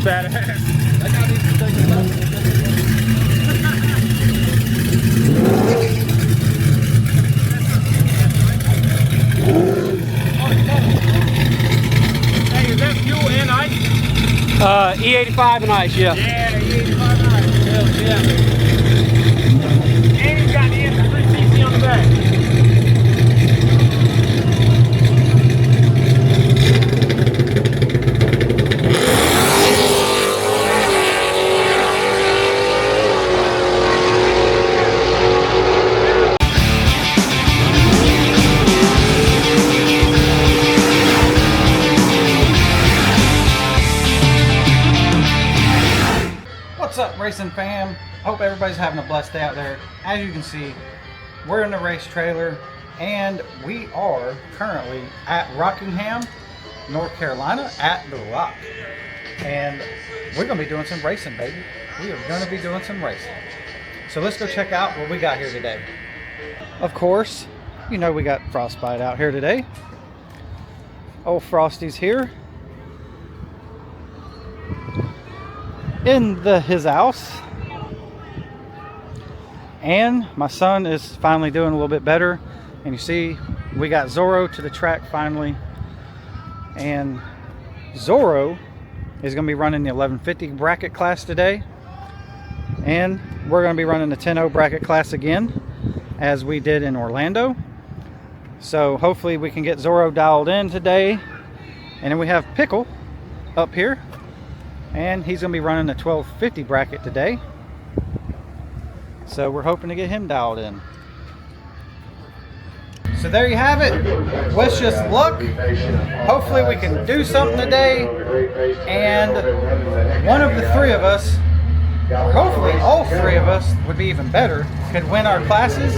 badass. I got these things. Hey, is that fuel and ice? E85 and ice, yeah. Yeah, E85 and ice. Hell yeah. And he's got the S22 on the back. What's up, racing fam? Hope everybody's having a blessed day out there. As you can see, we're in the race trailer and we are currently at Rockingham, North Carolina at The Rock. And we're going to be doing some racing, baby. We are going to be doing some racing. So let's go check out what we got here today. Of course, you know we got Frostbite out here today. Old Frosty's here in his house, and my son is finally doing a little bit better. And you see we got Zorro to the track finally, and Zorro is going to be running the 1150 bracket class today, and we're going to be running the 10-0 bracket class again as we did in Orlando. So hopefully we can get Zorro dialed in today. And then we have Pickle up here, and he's going to be running the 1250 bracket today. So we're hoping to get him dialed in. So there you have it. Wish us luck. Hopefully we can do something today. And one of the three of us, or hopefully all three of us, would be even better, could win our classes.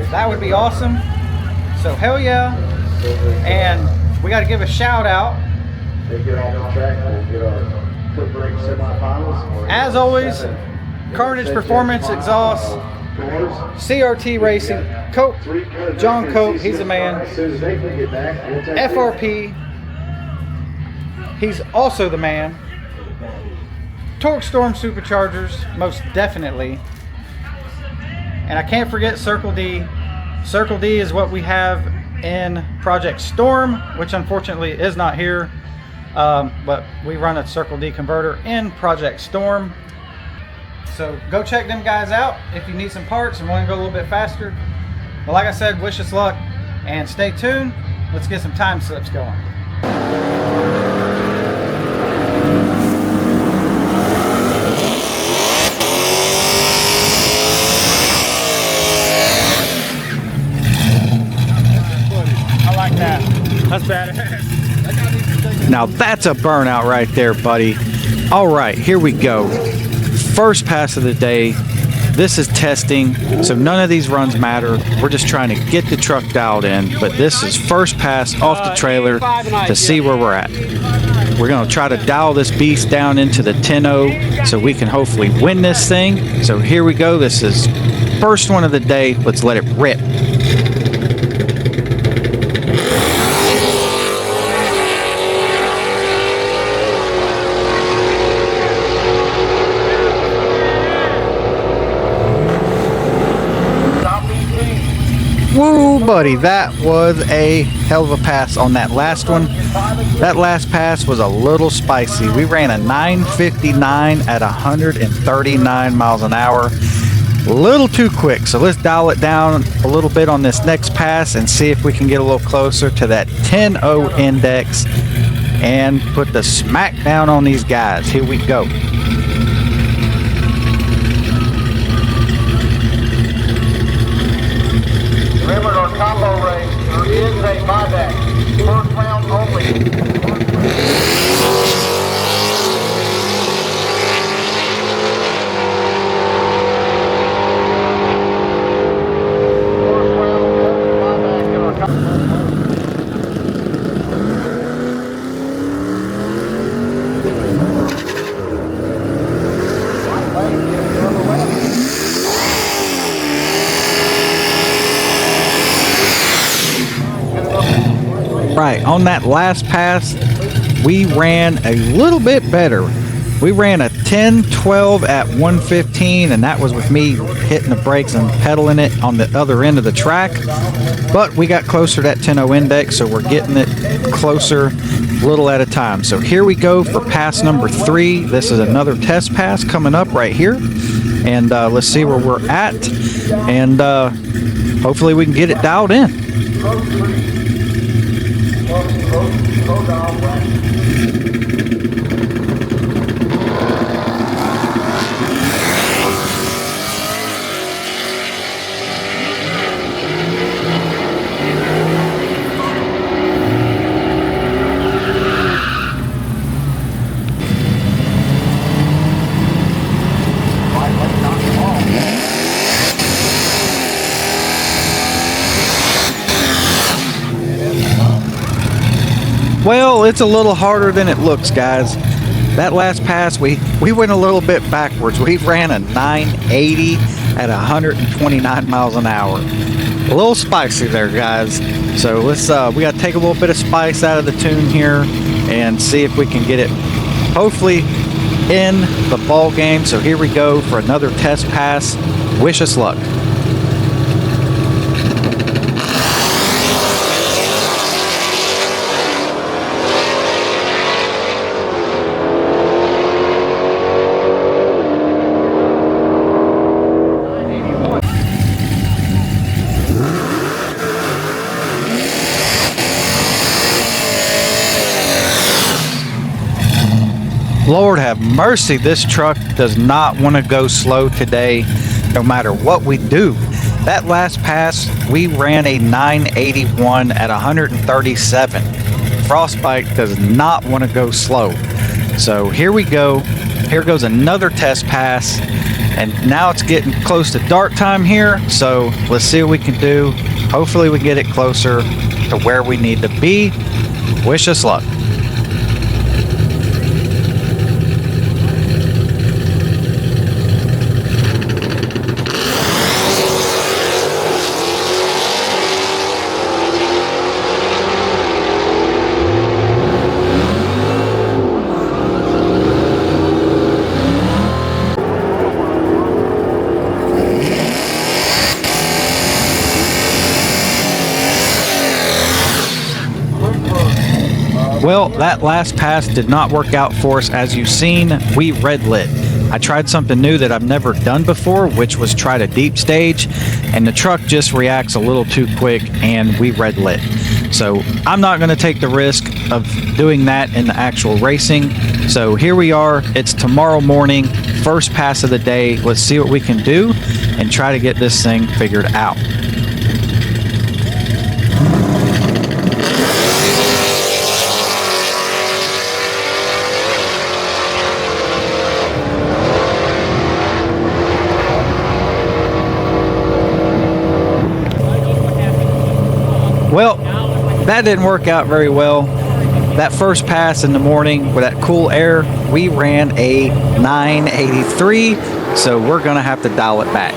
That would be awesome. So hell yeah. And we got to give a shout out. As always, Carnage Performance Exhaust, CRT Racing, Cope, John Cope, he's the man. FRP, he's also the man. Torque Storm Superchargers, most definitely. And I can't forget Circle D. Circle D is what we have in Project Storm, which unfortunately is not here. But we run a Circle D converter in Project Storm. So go check them guys out if you need some parts and want to go a little bit faster. But like I said, wish us luck and stay tuned. Let's get some time slips going. I like that. That's badass. Now that's a burnout right there, buddy. All right, here we go. First pass of the day. This is testing, so none of these runs matter. We're just trying to get the truck dialed in, but this is first pass off the trailer to see where we're at. We're going to try to dial this beast down into the 10-0 so we can hopefully win this thing. So here we go. This is first one of the day. Let's let it rip. Woo, buddy, that was a hell of a pass on that last one. That last pass was a little spicy. We ran a 959 at 139 miles an hour. A little too quick, so let's dial it down a little bit on this next pass and see if we can get a little closer to that 10-0 index and put the smack down on these guys. Here we go. Remember, our combo race, there is a buyback. First round only. Right, on that last pass, we ran a little bit better. We ran a 10-12 at 115, and that was with me hitting the brakes and pedaling it on the other end of the track. But we got closer to that 10-0 index, so we're getting it closer little at a time. So here we go for pass number 3. This is another test pass coming up right here. And let's see where we're at. And hopefully we can get it dialed in. Well, it's a little harder than it looks, guys. That last pass, we went a little bit backwards. We ran a 980 at 129 miles an hour. A little spicy there, guys. So let's we got to take a little bit of spice out of the tune here and see if we can get it hopefully in the ball game. So here we go for another test pass. Wish us luck. Lord have mercy, this truck does not want to go slow today, no matter what we do. That last pass, we ran a 981 at 137. Frostbite does not want to go slow. So here we go. Here goes another test pass. And now it's getting close to dark time here. So let's see what we can do. Hopefully we get it closer to where we need to be. Wish us luck. Well, that last pass did not work out for us. As you've seen, we red lit. I tried something new that I've never done before, which was try to deep stage, and the truck just reacts a little too quick and we red lit. So I'm not going to take the risk of doing that in the actual racing. So here we are. It's tomorrow morning, first pass of the day. Let's see what we can do and try to get this thing figured out. Well, that didn't work out very well. That first pass in the morning with that cool air, we ran a 983, so we're gonna have to dial it back.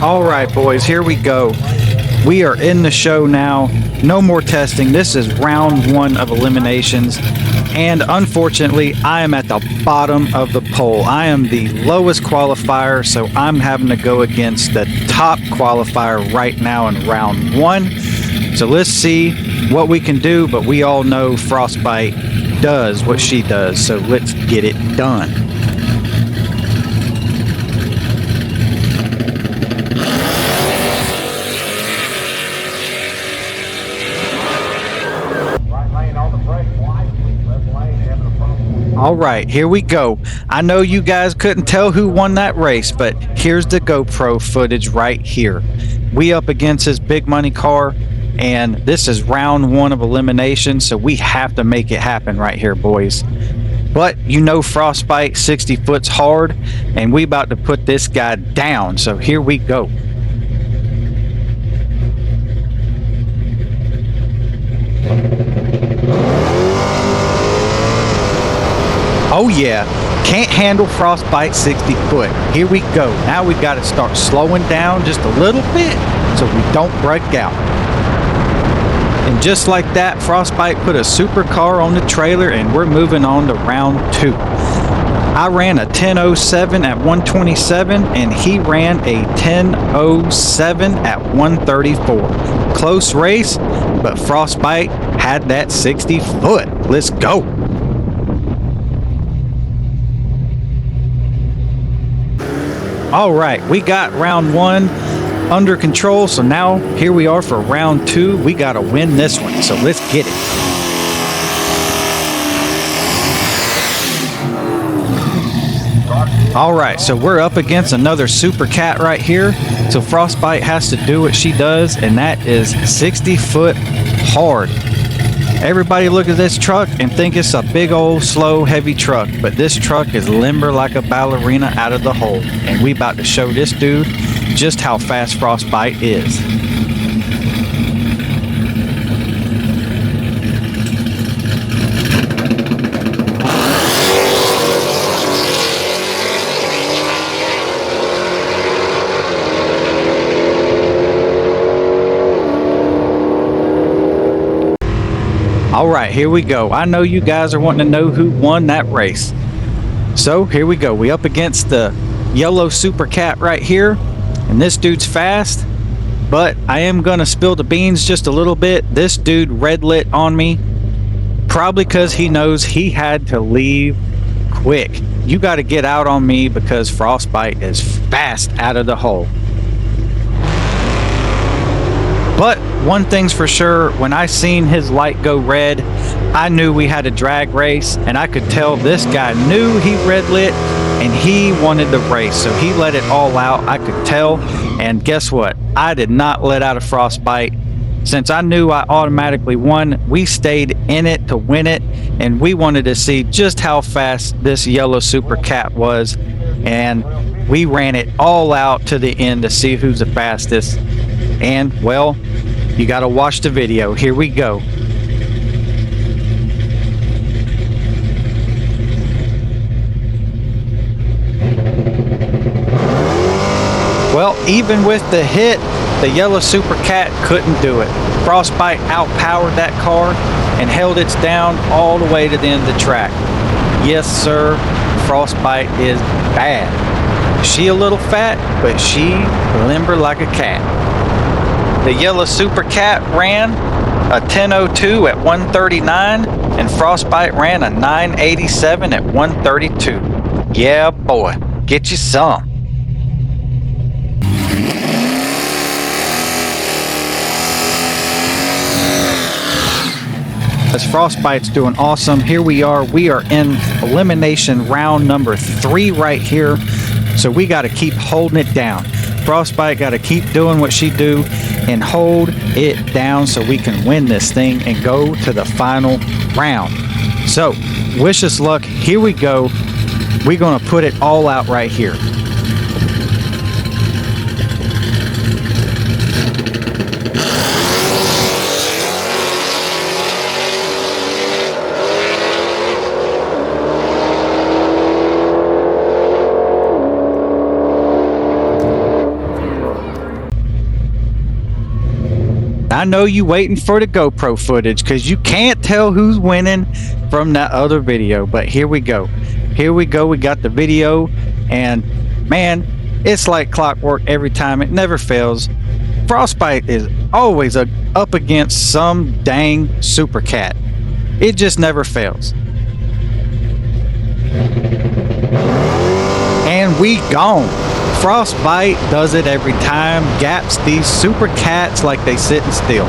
All right, boys, here we go. We are in the show now. No more testing. This is round 1 of eliminations. And unfortunately, I am at the bottom of the poll. I am the lowest qualifier, so I'm having to go against the top qualifier right now in round 1. So let's see what we can do, but we all know Frostbite does what she does, so let's get it done. All right, here we go. I know you guys couldn't tell who won that race, but here's the GoPro footage right here. We up against this big money car, and this is round 1 of elimination, so we have to make it happen right here, boys. But you know Frostbite 60 foot's hard, and we about to put this guy down, so here we go. Oh yeah, can't handle Frostbite 60 foot. Here we go. Now we got to start slowing down just a little bit so we don't break out. And just like that, Frostbite put a supercar on the trailer, and we're moving on to round 2. I ran a 10:07 at 127, and he ran a 10:07 at 134. Close race, but Frostbite had that 60 foot. Let's go. All right, we got round 1 under control, so now here we are for round 2. We got to win this one, so let's get it. All right, so we're up against another Super Cat right here. So Frostbite has to do what she does, and that is 60 foot hard. Everybody look at this truck and think it's a big old slow heavy truck, but this truck is limber like a ballerina out of the hole. And we about to show this dude just how fast Frostbite is. All right, here we go. I know you guys are wanting to know who won that race. So here we go. We up against the yellow Super Cat right here. And this dude's fast, but I am going to spill the beans just a little bit. This dude red lit on me, probably because he knows he had to leave quick. You got to get out on me because Frostbite is fast out of the hole. But one thing's for sure, when I seen his light go red, I knew we had a drag race, and I could tell this guy knew he red lit and he wanted the race, so he let it all out. I could tell, and guess what? I did not let out a Frostbite. Since I knew I automatically won, we stayed in it to win it, and we wanted to see just how fast this yellow Super Cat was, and we ran it all out to the end to see who's the fastest. And well, you got to watch the video. Here we go. Well, even with the hit, the yellow Super Cat couldn't do it. Frostbite outpowered that car and held it down all the way to the end of the track. Yes, sir, Frostbite is bad. She a little fat, but she limber like a cat. The yellow Super Cat ran a 10:02 at 139, and Frostbite ran a 9:87 at 132. Yeah, boy, get you some. As Frostbite's doing awesome. Here we are in elimination round number 3 right here. So we got to keep holding it down. Frostbite got to keep doing what she do and hold it down so we can win this thing and go to the final round. So wish us luck. Here we go. We're going to put it all out right here. I know you waiting for the GoPro footage because you can't tell who's winning from that other video, but here we go. Here we go. We got the video, and man, it's like clockwork every time. It never fails. Frostbite is always up against some dang Super Cat. It just never fails. And we gone. Frostbite does it every time, gaps these Super Cats like they sitting still.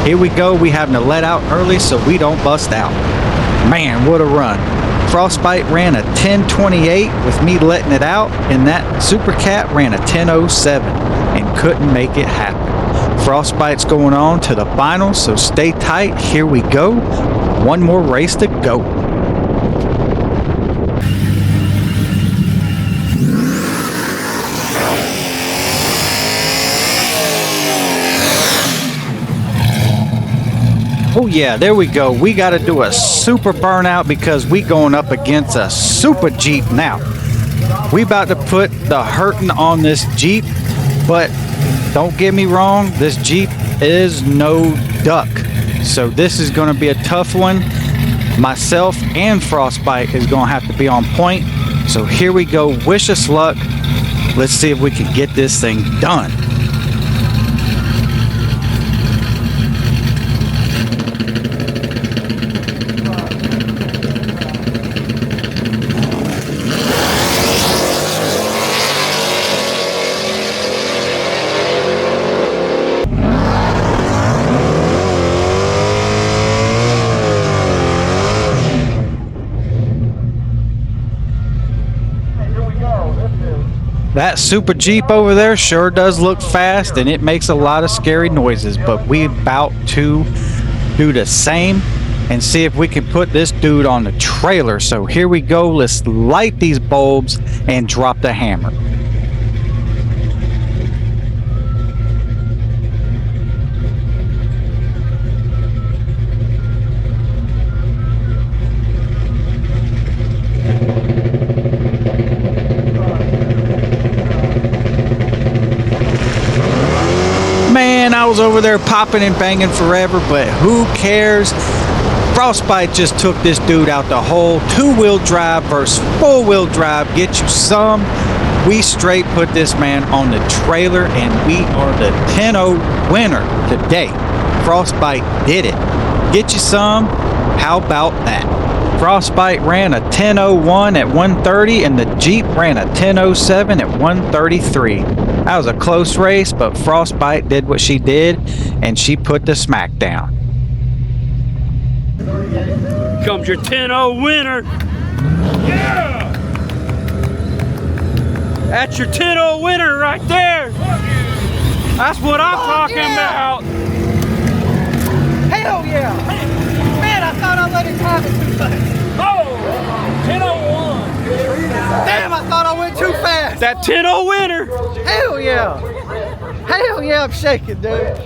Here we go, we having to let out early so we don't bust out. Man, what a run. Frostbite ran a 10:28 with me letting it out, and that Super Cat ran a 10:07 and couldn't make it happen. Frostbite's going on to the finals, so stay tight. Here we go. One more race to go. Oh yeah, there we go. We got to do a super burnout because we going up against a super Jeep now. We about to put the hurting on this Jeep, but don't get me wrong, this Jeep is no duck. So this is going to be a tough one. Myself and Frostbite is going to have to be on point. So here we go. Wish us luck. Let's see if we can get this thing done. That Super Jeep over there sure does look fast, and it makes a lot of scary noises, but we about to do the same and see if we can put this dude on the trailer. So here we go. Let's light these bulbs and drop the hammer. Man, I was over there popping and banging forever, but who cares? Frostbite just took this dude out the hole. 2-wheel drive versus 4-wheel drive. Get you some. We straight put this man on the trailer, and we are the 10-0 winner today. Frostbite did it. Get you some. How about that? Frostbite ran a 10:01 at 130, and the Jeep ran a 10:07 at 133. That was a close race, but Frostbite did what she did, and she put the smack down. Comes your 10-0 winner. Yeah! That's your 10-0 winner right there. That's what I'm talking about. Hell yeah! Man, I thought I let it time it too fast. Oh! 10-01. Damn, I thought I went too fast. That 10-0 winner. Hell yeah! Hell yeah, I'm shaking, dude.